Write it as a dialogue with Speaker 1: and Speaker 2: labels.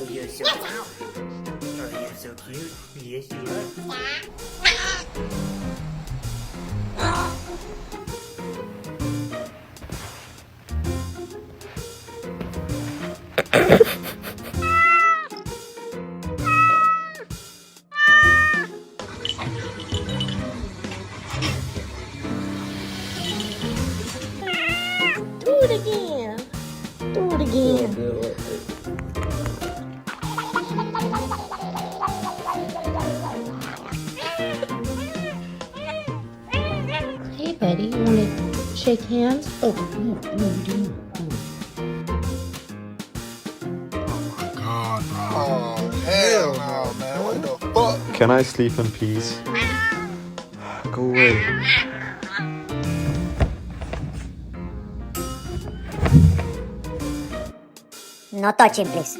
Speaker 1: you're so oh, you're so cute. Yes, you are.
Speaker 2: Do it again. Do it again. Hey, buddy, you want to shake hands? Oh, no, you didn't.
Speaker 3: God, bro. Oh, hell no, man. What the fuck?
Speaker 4: Can I sleep in peace? Go away.
Speaker 5: No touch him, please.